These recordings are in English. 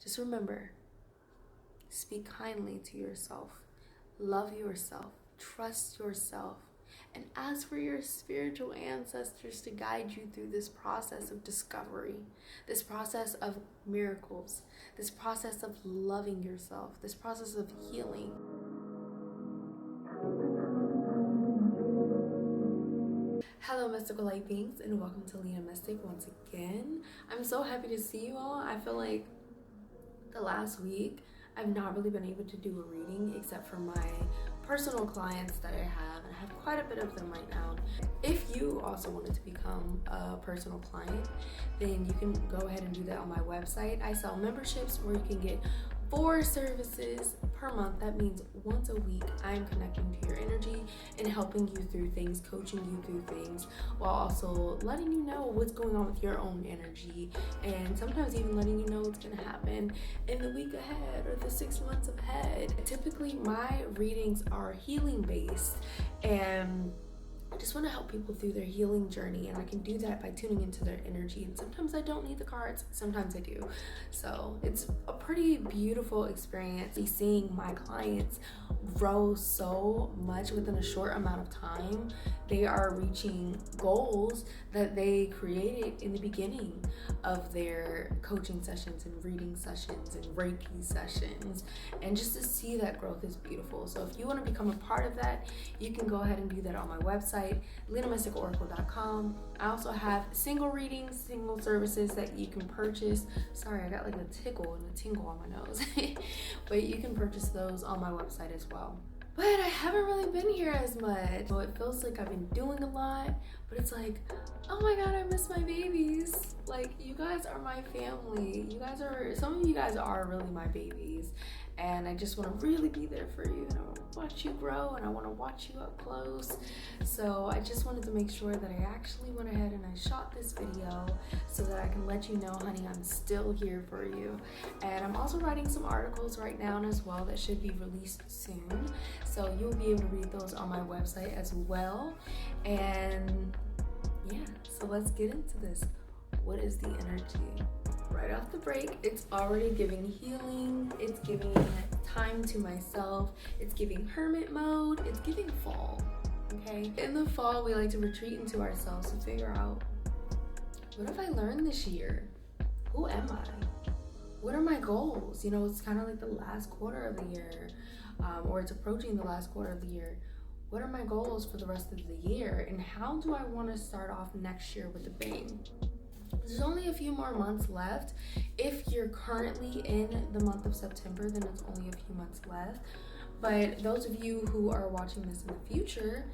just remember, speak kindly to yourself, love yourself, trust yourself, and ask for your spiritual ancestors to guide you through this process of discovery, this process of miracles, this process of loving yourself, this process of healing. Hello, mystical light beings, and welcome to Lena Mystic once again. I'm so happy to see you all. I feel like the last week I've not really been able to do a reading except for my personal clients that I have, and I have quite a bit of them right now. If you also wanted to become a personal client, then you can go ahead and do that on my website. I sell memberships where you can get 4 services per month. That means once a week I'm connecting to your energy and helping you through things, coaching you through things, while also letting you know what's going on with your own energy, and sometimes even letting you know what's going to happen in the week ahead or the 6 months ahead. Typically my readings are healing based, and I just want to help people through their healing journey, and I can do that by tuning into their energy. And sometimes I don't need the cards, sometimes I do. So it's a pretty beautiful experience seeing my clients grow so much within a short amount of time. They are reaching goals that they created in the beginning of their coaching sessions and reading sessions and Reiki sessions, and just to see that growth is beautiful. So if you want to become a part of that, you can go ahead and do that on my website, LenaMysticOracle.com. I also have single readings, single services that you can purchase. Sorry, I got like a tickle and a tingle on my nose. But you can purchase those on my website as well. But I haven't really been here as much. So it feels like I've been doing a lot, but it's like, oh my God, I miss my babies. Like, you guys are my family. Some of you guys are really my babies. And I just want to really be there for you, and I want to watch you grow, and I want to watch you up close. So I just wanted to make sure that I actually went ahead and I shot this video so that I can let you know, honey, I'm still here for you. And I'm also writing some articles right now as well that should be released soon. So you'll be able to read those on my website as well. And yeah, so let's get into this. What is the energy? Right off the break, it's already giving healing, it's giving time to myself, it's giving hermit mode, it's giving fall, okay? In the fall, we like to retreat into ourselves to figure out, what have I learned this year? Who am I? What are my goals? You know, it's kind of like the last quarter of the year, or it's approaching the last quarter of the year. What are my goals for the rest of the year? And how do I want to start off next year with a bang? There's only a few more months left. If you're currently in the month of September, then it's only a few months left. But those of you who are watching this in the future,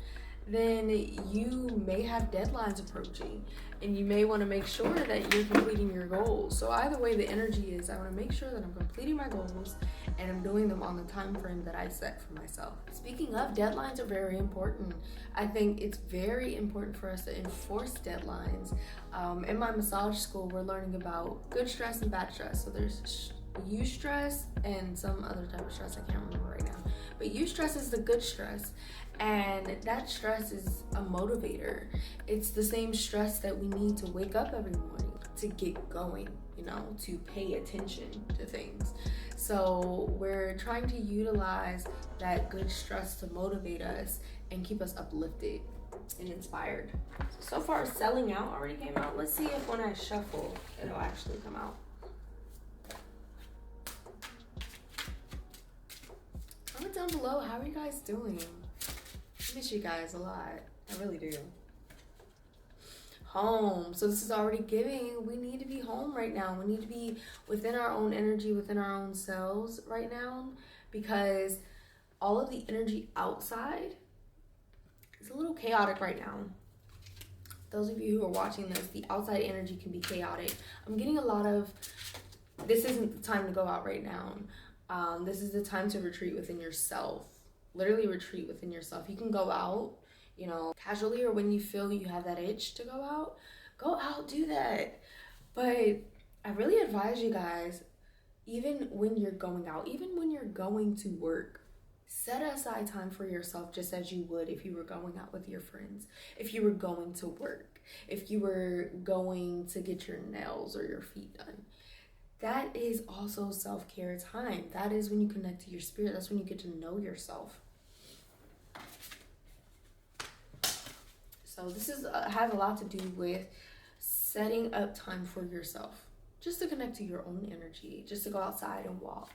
then you may have deadlines approaching, and you may want to make sure that you're completing your goals. So either way, the energy is, I want to make sure that I'm completing my goals and I'm doing them on the time frame that I set for myself. Speaking of, deadlines are very important. I think it's very important for us to enforce deadlines. In my massage school, we're learning about good stress and bad stress. So there's eustress and some other type of stress, I can't remember right now. But eustress is the good stress, and that stress is a motivator. It's the same stress that we need to wake up every morning, to get going, you know, to pay attention to things. So we're trying to utilize that good stress to motivate us and keep us uplifted and inspired. So far, selling out already came out. Let's see if when I shuffle, it'll actually come out. Comment down below, how are you guys doing? I miss you guys a lot. I really do. Home. So this is already giving. We need to be home right now. We need to be within our own energy, within our own selves right now, because all of the energy outside is a little chaotic right now. Those of you who are watching this, the outside energy can be chaotic. I'm getting a lot of, this isn't the time to go out right now. This is the time to retreat within yourself. Literally retreat within yourself. You can go out, you know, casually, or when you feel you have that itch to go out, do that. But I really advise you guys, even when you're going out, even when you're going to work, set aside time for yourself, just as you would if you were going out with your friends, if you were going to work, if you were going to get your nails or your feet done. that is also self-care time. That is when you connect to your spirit. That's when you get to know yourself. So this has a lot to do with setting up time for yourself, just to connect to your own energy, just to go outside and walk.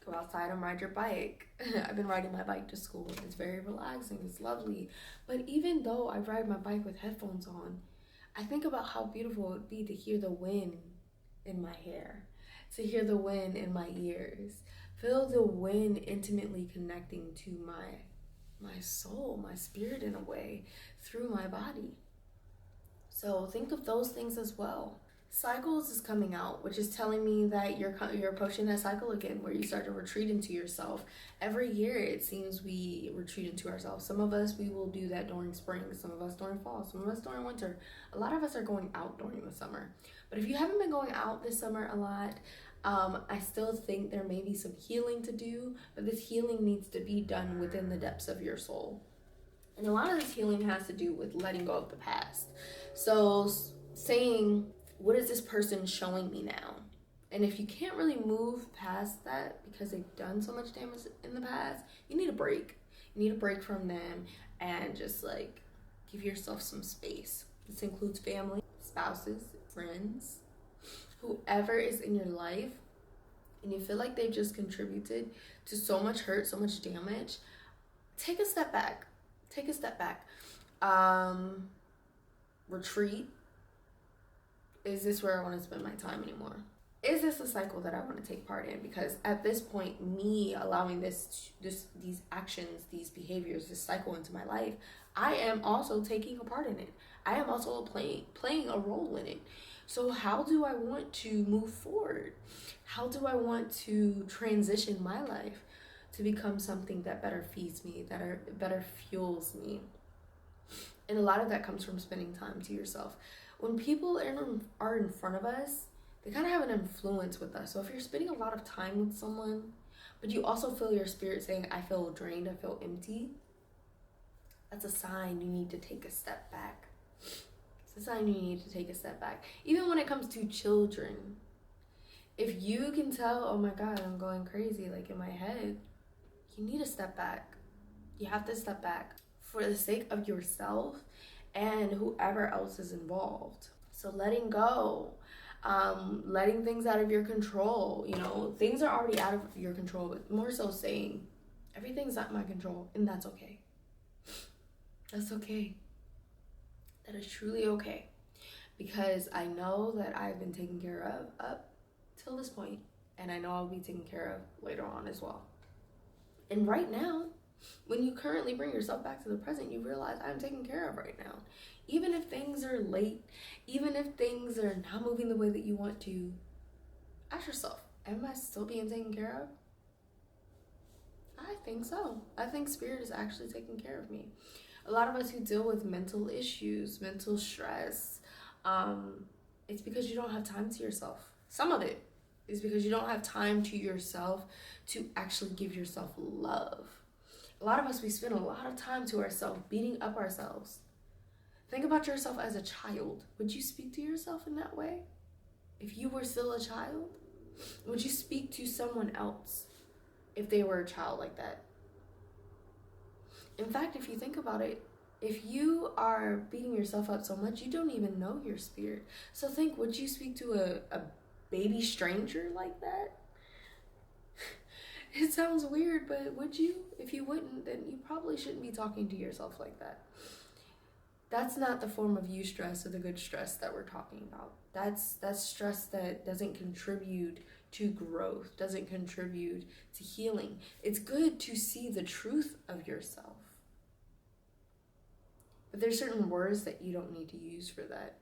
Go outside and ride your bike. I've been riding my bike to school. It's very relaxing. It's lovely. But even though I ride my bike with headphones on, I think about how beautiful it would be to hear the wind in my hair, to hear the wind in my ears, feel the wind intimately connecting to my soul, my spirit in a way, through my body. So think of those things as well. Cycles is coming out, which is telling me that you're approaching that cycle again, where you start to retreat into yourself. Every year, it seems we retreat into ourselves. Some of us, we will do that during spring. Some of us during fall. Some of us during winter. A lot of us are going out during the summer. But if you haven't been going out this summer a lot, I still think there may be some healing to do, but this healing needs to be done within the depths of your soul. And a lot of this healing has to do with letting go of the past. So saying, what is this person showing me now? And if you can't really move past that because they've done so much damage in the past, you need a break. You need a break from them and just like give yourself some space. This includes family, spouses, friends, whoever is in your life, and you feel like they've just contributed to so much hurt, so much damage. Take a step back. Take a step back. Retreat. Is this where I want to spend my time anymore? Is this a cycle that I want to take part in? Because at this point, me allowing these actions, these behaviors, this cycle into my life, I am also taking a part in it. I am also playing a role in it. So how do I want to move forward? How do I want to transition my life to become something that better feeds me, that better fuels me? And a lot of that comes from spending time to yourself. When people are in front of us, they kind of have an influence with us. So if you're spending a lot of time with someone, but you also feel your spirit saying, I feel drained, I feel empty, that's a sign you need to take a step back. It's a sign you need to take a step back. Even when it comes to children, if you can tell, oh my God, I'm going crazy, like in my head, you need to step back. You have to step back for the sake of yourself and whoever else is involved. So letting go, letting things out of your control. You know, things are already out of your control, but more so saying, everything's not my control, and that's okay. That's okay. That is truly okay. Because I know that I've been taken care of up till this point, and I know I'll be taken care of later on as well. And right now, when you currently bring yourself back to the present, you realize I'm taken care of right now. Even if things are late, even if things are not moving the way that you want to, ask yourself, am I still being taken care of? I think so. I think spirit is actually taking care of me. A lot of us who deal with mental issues, mental stress, it's because you don't have time to yourself. Some of it is because you don't have time to yourself to actually give yourself love. A lot of us, we spend a lot of time to ourselves, beating up ourselves. Think about yourself as a child. Would you speak to yourself in that way? If you were still a child, would you speak to someone else if they were a child like that? In fact, if you think about it, if you are beating yourself up so much, you don't even know your spirit. So think, would you speak to a baby stranger like that? It sounds weird, but would you? If you wouldn't, then you probably shouldn't be talking to yourself like that. That's not the form of eustress or the good stress that we're talking about. That's stress that doesn't contribute to growth, doesn't contribute to healing. It's good to see the truth of yourself. But there's certain words that you don't need to use for that.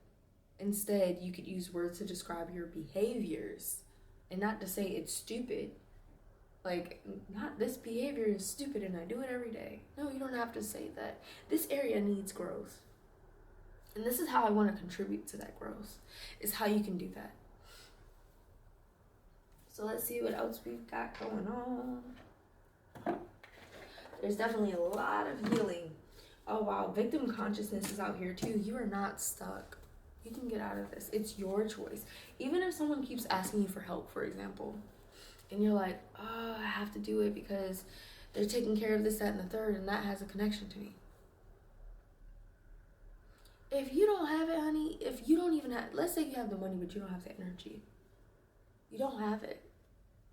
Instead, you could use words to describe your behaviors and not to say it's stupid. Like, not this behavior is stupid and I do it every day. No, you don't have to say that. This area needs growth. And this is how I want to contribute to that growth, is how you can do that. So let's see what else we've got going on. There's definitely a lot of healing. Oh wow, victim consciousness is out here too. You are not stuck. You can get out of this. It's your choice. Even if someone keeps asking you for help, for example, and you're like, oh, I have to do it because they're taking care of this, that, and the third, and that has a connection to me. If you don't have it, honey, if you don't even have, let's say you have the money, but you don't have the energy. You don't have it.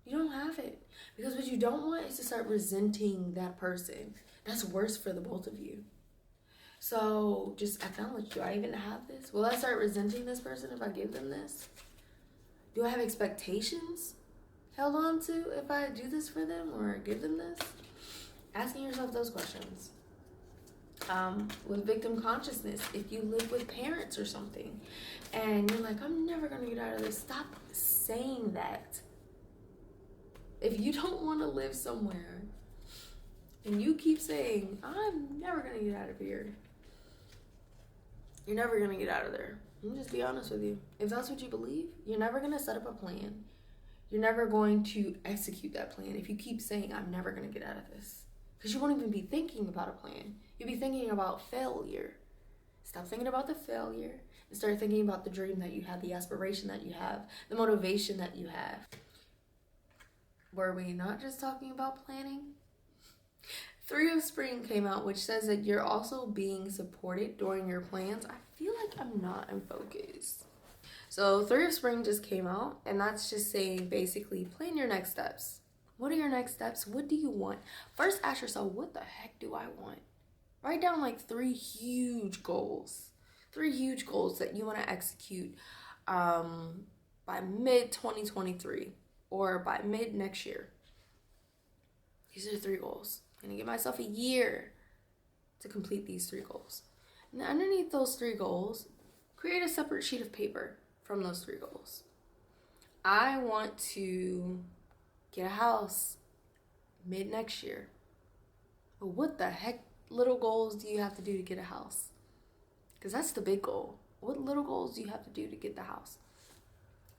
You don't have it. Because what you don't want is to start resenting that person. That's worse for the both of you. So just acknowledge, do I even have this? Will I start resenting this person if I give them this? Do I have expectations held on to if I do this for them or give them this? Asking yourself those questions. With victim consciousness, if you live with parents or something and you're like, I'm never going to get out of this, stop saying that. If you don't want to live somewhere and you keep saying, I'm never going to get out of here, you're never going to get out of there. Let me just be honest with you. If that's what you believe, you're never going to set up a plan. You're never going to execute that plan if you keep saying, I'm never going to get out of this. Because you won't even be thinking about a plan. You'll be thinking about failure. Stop thinking about the failure and start thinking about the dream that you have, the aspiration that you have, the motivation that you have. Were we not just talking about planning? 3 of Spring came out, which says that you're also being supported during your plans. I feel like I'm not in focus. So 3 of Spring just came out, and that's just saying basically plan your next steps. What are your next steps? What do you want? First, ask yourself, what the heck do I want? Write down like 3 huge goals. 3 huge goals that you want to execute by mid-2023 or by mid-next year. These are 3 goals. I'm going to give myself a year to complete these 3 goals. And underneath those 3 goals, create a separate sheet of paper from those 3 goals. I want to get a house mid-next year. But what the heck little goals do you have to do to get a house? Because that's the big goal. What little goals do you have to do to get the house?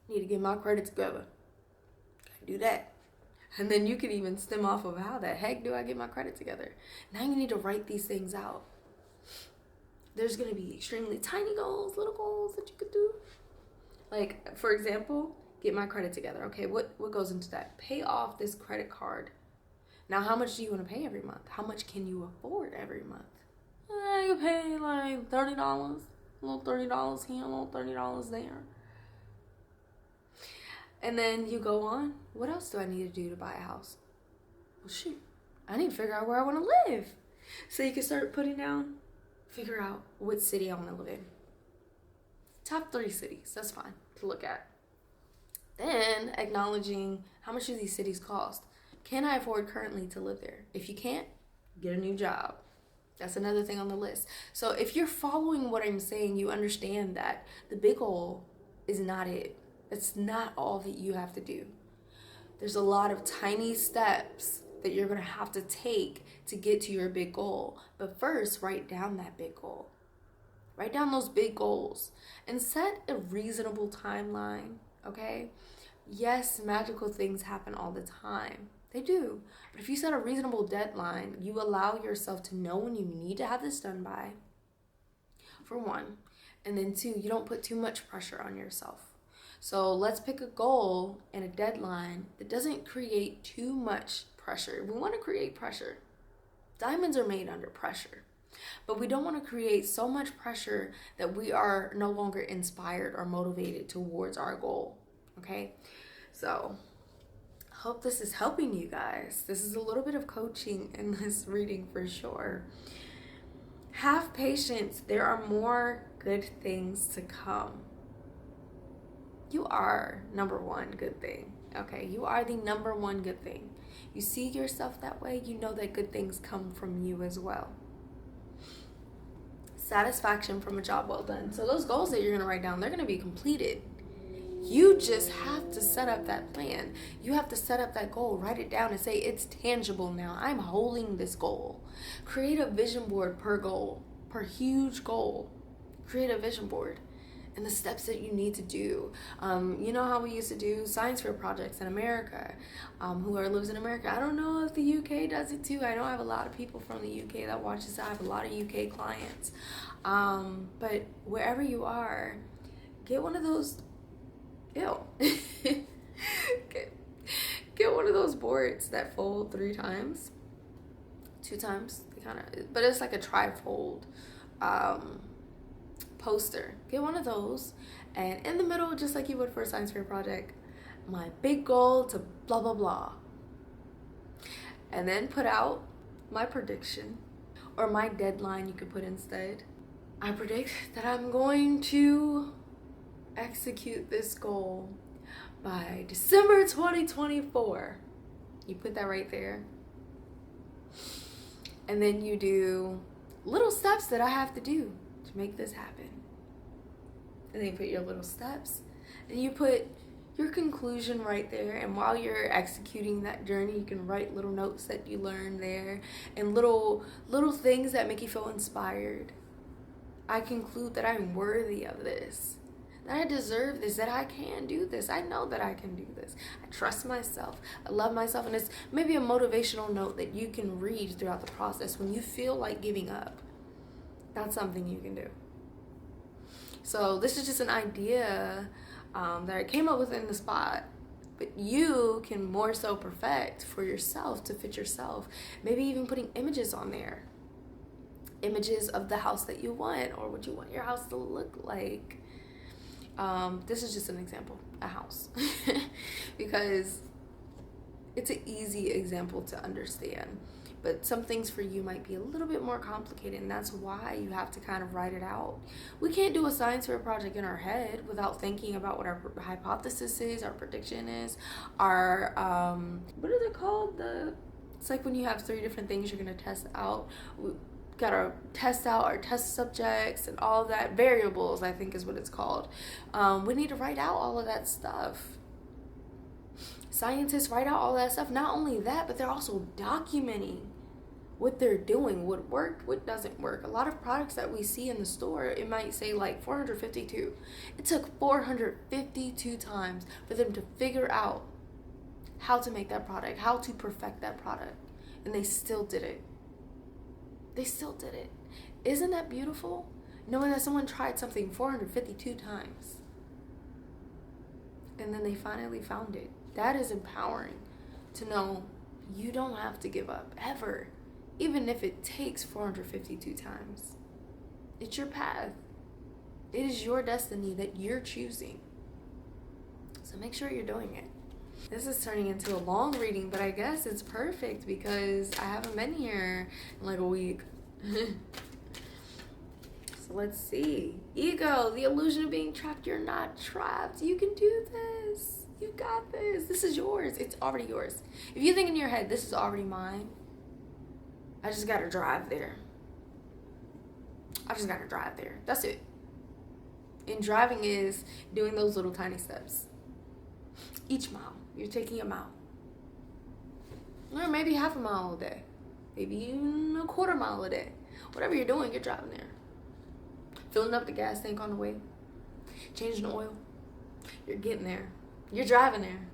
I need to get my credit together. Gotta do that. And then you can even stem off of how the heck do I get my credit together? Now you need to write these things out. There's going to be extremely tiny goals, little goals that you could do. Like, for example, get my credit together. Okay, what goes into that? Pay off this credit card. Now, how much do you want to pay every month? How much can you afford every month? I can pay like $30. A little $30 here, a little $30 there. And then you go on. What else do I need to do to buy a house? Well, shoot. I need to figure out where I want to live. So you can start putting down, figure out what city I want to live in. Top 3 cities. That's fine to look at. Then acknowledging how much do these cities cost. Can I afford currently to live there? If you can't, get a new job. That's another thing on the list. So if you're following what I'm saying, you understand that the big goal is not it. It's not all that you have to do. There's a lot of tiny steps that you're going to have to take to get to your big goal. But first, write down that big goal. Write down those big goals and set a reasonable timeline, okay? Yes, magical things happen all the time. They do. But if you set a reasonable deadline, you allow yourself to know when you need to have this done by, for 1. And then 2, you don't put too much pressure on yourself. So let's pick a goal and a deadline that doesn't create too much pressure. We want to create pressure. Diamonds are made under pressure. But we don't want to create so much pressure that we are no longer inspired or motivated towards our goal. Okay? So I hope this is helping you guys. This is a little bit of coaching in this reading for sure. Have patience. There are more good things to come. You are number 1 good thing. Okay? You are the number 1 good thing. You see yourself that way, you know that good things come from you as well. Satisfaction from a job well done. So those goals that you're going to write down, they're going to be completed. You just have to set up that plan. You have to set up that goal. Write it down and say, it's tangible now. I'm holding this goal. Create a vision board per goal, per huge goal. Create a vision board and the steps that you need to do. You know how we used to do science fair projects in America, lives in America. I don't know if the UK does it too. I know I have a lot of people from the UK that watch this. I have a lot of UK clients. But wherever you are, get one of those, ew. Get one of those boards that fold 3 times, 2 times, but it's like a tri-fold poster. Get one of those, and in the middle, just like you would for a science fair project, my big goal to blah blah blah, and then put out my prediction, or my deadline you could put instead. I predict that I'm going to execute this goal by December 2024. You put that right there. And then you do little steps that I have to do to make this happen. And then you put your little steps, and you put your conclusion right there. And while you're executing that journey, you can write little notes that you learn there, and little things that make you feel inspired. I conclude that I'm worthy of this, that I deserve this, that I can do this. I know that I can do this. I trust myself. I love myself. And it's maybe a motivational note that you can read throughout the process when you feel like giving up. That's something you can do. So this is just an idea that I came up with in the spot, but you can more so perfect for yourself to fit yourself. Maybe even putting images on there. Images of the house that you want, or what you want your house to look like. This is just an example, a house, because it's an easy example to understand, but some things for you might be a little bit more complicated, and that's why you have to kind of write it out. We can't do a science fair project in our head without thinking about what our hypothesis is, our prediction is, our, what is it called? It's like when you have 3 different things you're going to test out. Gotta test out our test subjects and all that, variables, I think is what it's called. We need to write out all of that stuff. Scientists write out all that stuff. Not only that, but they're also documenting what they're doing, what worked, what doesn't work. A lot of products that we see in the store, it might say like 452. It took 452 times for them to figure out how to make that product, how to perfect that product, and they still did it. They still did it. Isn't that beautiful? Knowing that someone tried something 452 times and then they finally found it. That is empowering to know you don't have to give up ever, even if it takes 452 times. It's your path. It is your destiny that you're choosing. So make sure you're doing it. This is turning into a long reading, but I guess it's perfect because I haven't been here in like a week. So let's see. Ego, the illusion of being trapped. You're not trapped. You can do this. You got this. This is yours. It's already yours. If you think in your head, this is already mine, I just gotta drive there. I just gotta drive there. That's it. And driving is doing those little tiny steps. Each mile, you're taking a mile. Or maybe half a mile a day. Maybe even a quarter mile a day. Whatever you're doing, you're driving there. Filling up the gas tank on the way. Changing the oil. You're getting there. You're driving there.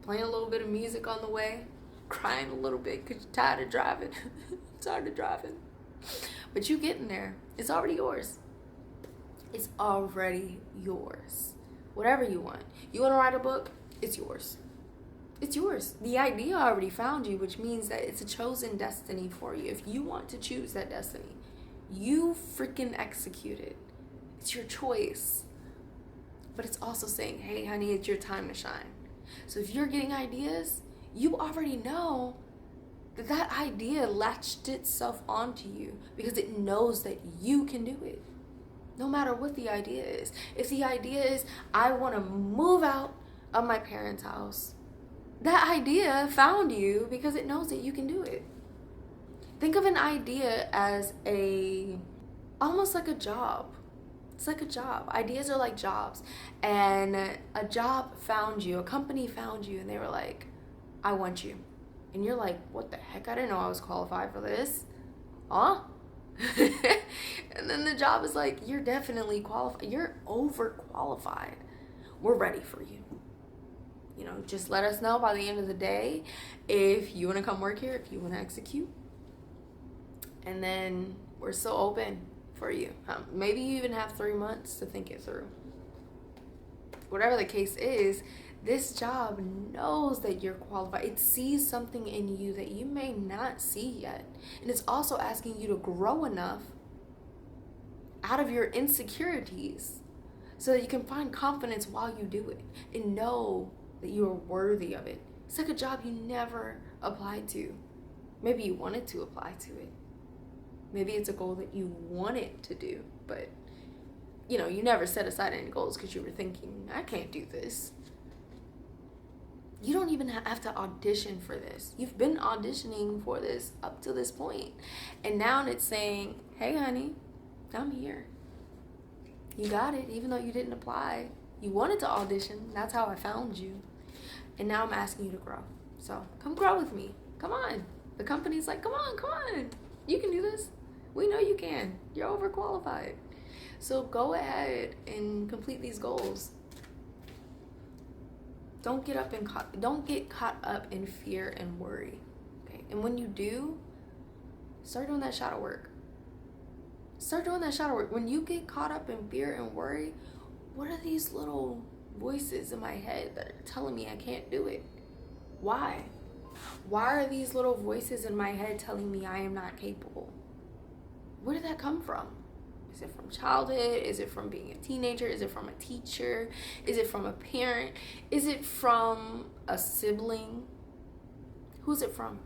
Playing a little bit of music on the way. Crying a little bit because you're tired of driving. Tired of driving. But you getting there. It's already yours. It's already yours. Whatever you want. You want to write a book? It's yours. It's yours. The idea already found you, which means that it's a chosen destiny for you. If you want to choose that destiny, you freaking execute it. It's your choice. But it's also saying, hey, honey, it's your time to shine. So if you're getting ideas, you already know that that idea latched itself onto you because it knows that you can do it. No matter what the idea is. If the idea is, I want to move out of my parents' house, that idea found you because it knows that you can do it. Think of an idea as almost like a job. It's like a job. Ideas are like jobs. And a job found you, a company found you, and they were like, I want you. And you're like, what the heck? I didn't know I was qualified for this. Huh? And then the job is like, you're definitely qualified. You're overqualified. We're ready for you. You know, just let us know by the end of the day if you want to come work here, if you want to execute. And then we're so open for you. Maybe you even have 3 months to think it through. whatever the case is, this job knows that you're qualified. It sees something in you that you may not see yet. And it's also asking you to grow enough out of your insecurities so that you can find confidence while you do it and know that you are worthy of it. It's like a job you never applied to. Maybe you wanted to apply to it. Maybe it's a goal that you wanted to do, but you never set aside any goals because you were thinking, I can't do this. You don't even have to audition for this. You've been auditioning for this up to this point. And now it's saying, hey, honey, I'm here. You got it, even though you didn't apply. You wanted to audition. That's how I found you. And now I'm asking you to grow. So come grow with me. Come on. The company's like, come on. You can do this. We know you can. You're overqualified. So go ahead and complete these goals. Don't get caught up in fear and worry. Okay? And when you do, start doing that shadow work. When you get caught up in fear and worry, what are these little voices in my head that are telling me I can't do it? Why? Why are these little voices in my head telling me I am not capable? Where did that come from? Is it from childhood? Is it from being a teenager? Is it from a teacher? Is it from a parent? Is it from a sibling? Who's it from?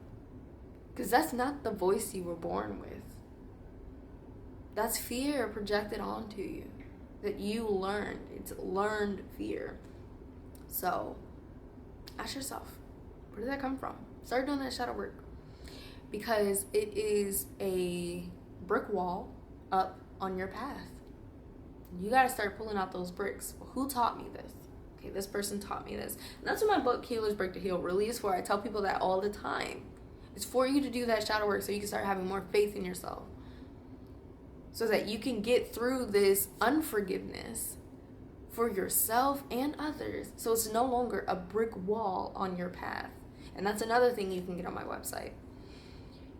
Because that's not the voice you were born with. That's fear projected onto you that you learned. It's learned fear. So ask yourself, where did that come from? Start doing that shadow work, because it is a brick wall up on your path. You got to start pulling out those bricks. Who taught me this? Okay, this person taught me this. And that's what my book, Healers Break to Heal, really is for. I tell people that all the time. It's for you to do that shadow work so you can start having more faith in yourself, so that you can get through this unforgiveness for yourself and others, so it's no longer a brick wall on your path. And that's another thing you can get on my website.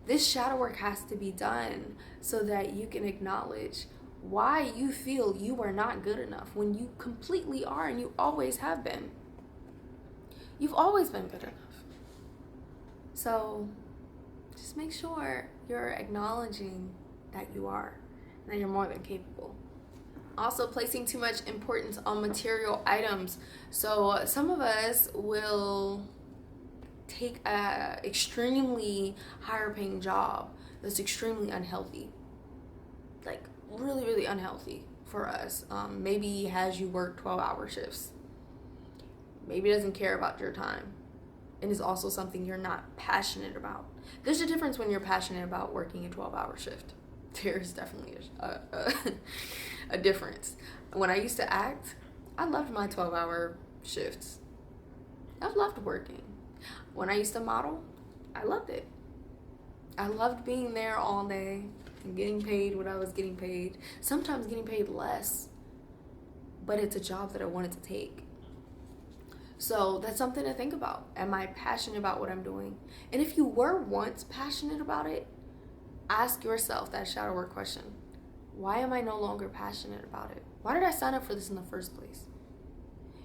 This shadow work has to be done so that you can acknowledge why you feel you are not good enough when you completely are, and you always have been. You've always been good enough. So just make sure you're acknowledging that you are, and that you're more than capable. Also, placing too much importance on material items. So some of us will take a extremely higher paying job that's extremely unhealthy, like really, really unhealthy for us. Maybe has you work 12-hour shifts. Maybe doesn't care about your time, and is also something you're not passionate about. There's a difference when you're passionate about working a 12-hour shift. There's definitely a difference. When I used to act, I loved my 12-hour shifts. I've loved working. When I used to model, I loved it. I loved being there all day and getting paid what I was getting paid. Sometimes getting paid less, but it's a job that I wanted to take. So that's something to think about. Am I passionate about what I'm doing? And if you were once passionate about it, ask yourself that shadow work question. Why am I no longer passionate about it? Why did I sign up for this in the first place?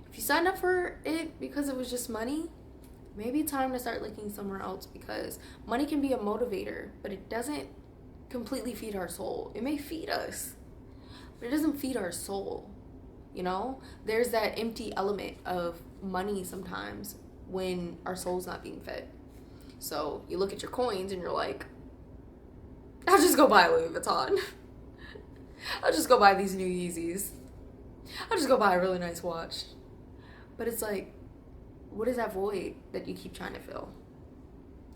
If you signed up for it because it was just money, maybe it's time to start looking somewhere else, because money can be a motivator, but it doesn't completely feed our soul. It may feed us, but it doesn't feed our soul. There's that empty element of money sometimes when our soul's not being fed. So you look at your coins and you're like, I'll just go buy Louis Vuitton. I'll just go buy these new Yeezys. I'll just go buy a really nice watch. But it's like, what is that void that you keep trying to fill?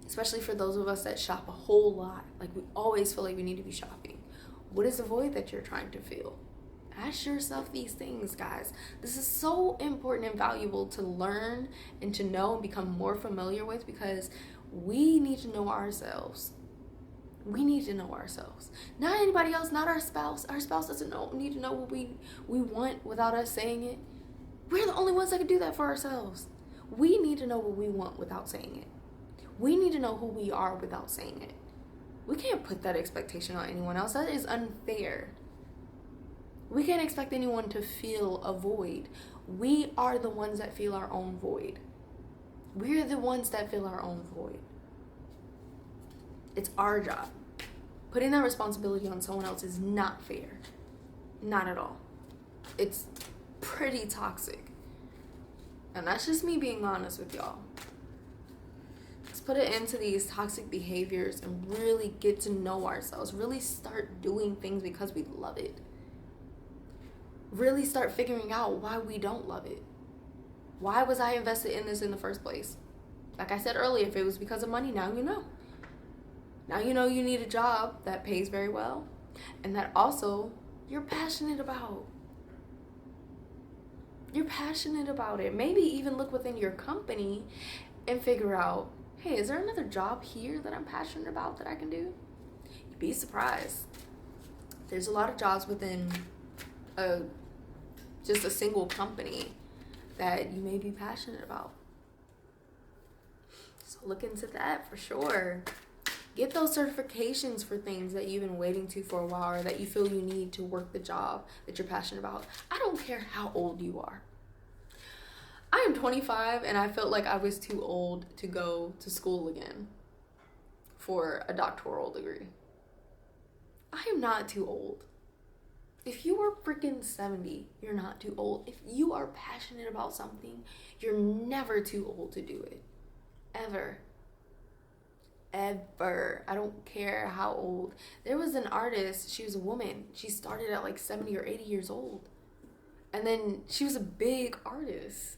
Especially for those of us that shop a whole lot. Like, we always feel like we need to be shopping. What is the void that you're trying to fill? Ask yourself these things, guys. This is so important and valuable to learn and to know and become more familiar with, because we need to know ourselves. We need to know ourselves. Not anybody else, not our spouse. Our spouse doesn't need to know what we want without us saying it. We're the only ones that can do that for ourselves. We need to know what we want without saying it. We need to know who we are without saying it. We can't put that expectation on anyone else. That is unfair. We can't expect anyone to fill a void We are the ones that feel our own void. We're the ones that fill our own void. It's our job. Putting that responsibility on someone else is not fair. Not at all. It's pretty toxic. And that's just me being honest with y'all. Let's put it into these toxic behaviors and really get to know ourselves. Really start doing things because we love it. Really start figuring out why we don't love it. Why was I invested in this in the first place? Like I said earlier, if it was because of money, now you know. Now you know you need a job that pays very well and that also you're passionate about. You're passionate about it. Maybe even look within your company and figure out, hey, is there another job here that I'm passionate about that I can do? You'd be surprised. There's a lot of jobs within just a single company that you may be passionate about. So look into that for sure. Get those certifications for things that you've been waiting to for a while or that you feel you need to work the job that you're passionate about. I don't care how old you are. I am 25 and I felt like I was too old to go to school again for a doctoral degree. I am not too old. If you are freaking 70, you're not too old. If you are passionate about something, you're never too old to do it. Ever. Ever. I don't care how old. There was an artist, she was a woman. She started at like 70 or 80 years old. And then she was a big artist.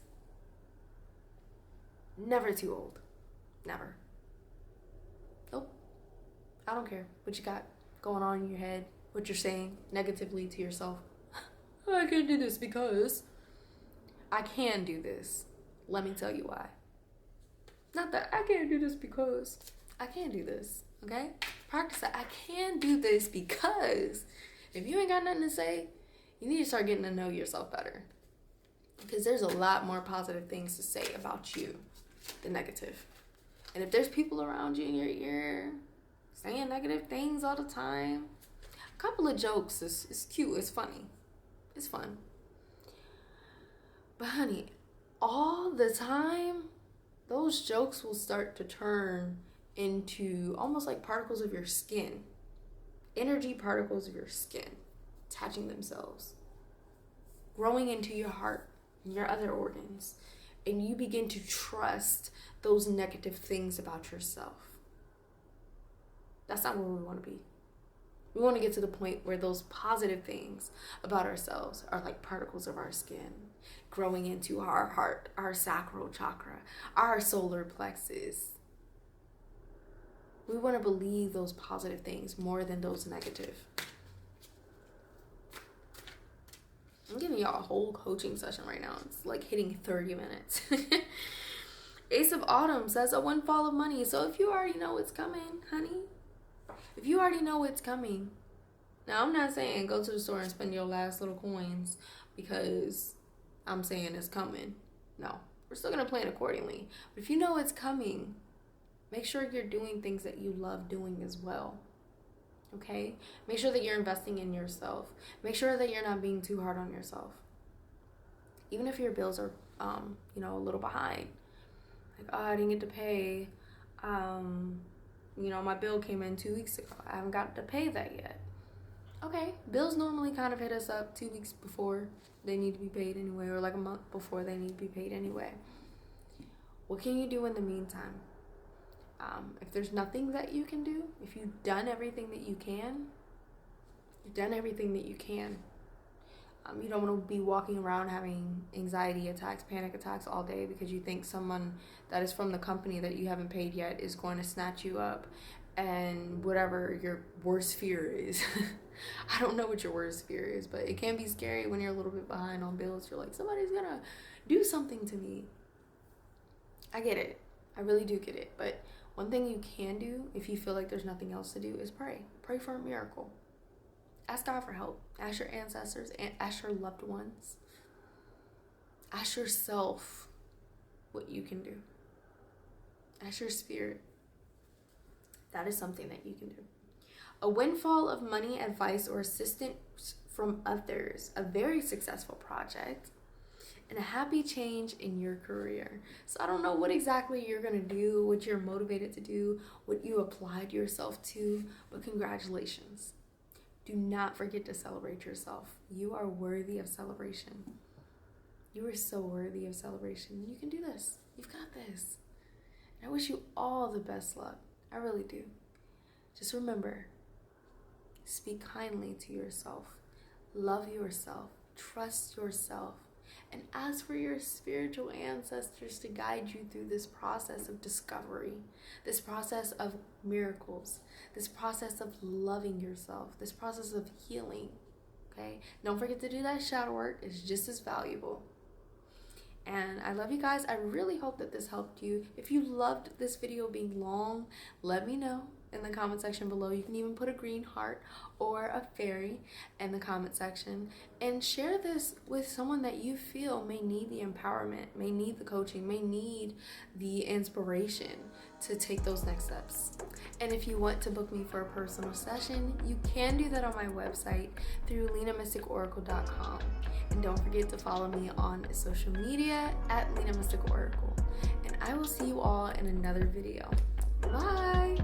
Never too old. Never. Nope. I don't care what you got going on in your head. What you're saying negatively to yourself. I can't do this because I can do this. Let me tell you why. Not that I can't do this because I can do this. Okay? Practice that. I can do this because if you ain't got nothing to say, you need to start getting to know yourself better. Because there's a lot more positive things to say about you than negative. And if there's people around you in your ear saying negative things all the time, couple of jokes is cute, it's funny, it's fun, but honey, all the time those jokes will start to turn into almost like particles of your skin, energy particles of your skin attaching themselves, growing into your heart and your other organs, and you begin to trust those negative things about yourself. That's not where we want to be. We want to get to the point where those positive things about ourselves are like particles of our skin, growing into our heart, our sacral chakra, our solar plexus. We want to believe those positive things more than those negative. I'm giving y'all a whole coaching session right now. It's like hitting 30 minutes. Ace of Autumn says a windfall of money. So if you already know it's coming, honey, if you already know it's coming, now I'm not saying go to the store and spend your last little coins because I'm saying it's coming. No, we're still going to plan accordingly. But if you know it's coming, make sure you're doing things that you love doing as well. Okay? Make sure that you're investing in yourself. Make sure that you're not being too hard on yourself. Even if your bills are, a little behind. Like, oh, I didn't get to pay. My bill came in 2 weeks ago. I haven't got to pay that yet. Okay, bills normally kind of hit us up 2 weeks before they need to be paid anyway, or like a month before they need to be paid anyway. What can you do in the meantime? If there's nothing that you can do, if you've done everything that you can, you've done everything that you can. You don't want to be walking around having anxiety attacks, panic attacks all day because you think someone that is from the company that you haven't paid yet is going to snatch you up and whatever your worst fear is. I don't know what your worst fear is, but it can be scary when you're a little bit behind on bills. You're like, somebody's going to do something to me. I get it. I really do get it. But one thing you can do if you feel like there's nothing else to do is pray. Pray for a miracle. Ask God for help. Ask your ancestors. Ask your loved ones. Ask yourself what you can do. Ask your spirit. That is something that you can do. A windfall of money, advice, or assistance from others. A very successful project. and a happy change in your career. So I don't know what exactly you're going to do, what you're motivated to do, what you applied yourself to, but congratulations. Do not forget to celebrate yourself. You are worthy of celebration. You are so worthy of celebration. You can do this. You've got this. I wish you all the best luck. I really do. Just remember, speak kindly to yourself. Love yourself. Trust yourself. And ask for your spiritual ancestors to guide you through this process of discovery, this process of miracles, this process of loving yourself, this process of healing. Okay? Don't forget to do that shadow work. It's just as valuable. And I love you guys. I really hope that this helped you. If you loved this video being long, let me know in the comment section below. You can even put a green heart or a fairy in the comment section, and share this with someone that you feel may need the empowerment, may need the coaching, may need the inspiration to take those next steps. And if you want to book me for a personal session, you can do that on my website through lenamysticoracle.com. And don't forget to follow me on social media at lenamysticoracle. And I will see you all in another video. Bye!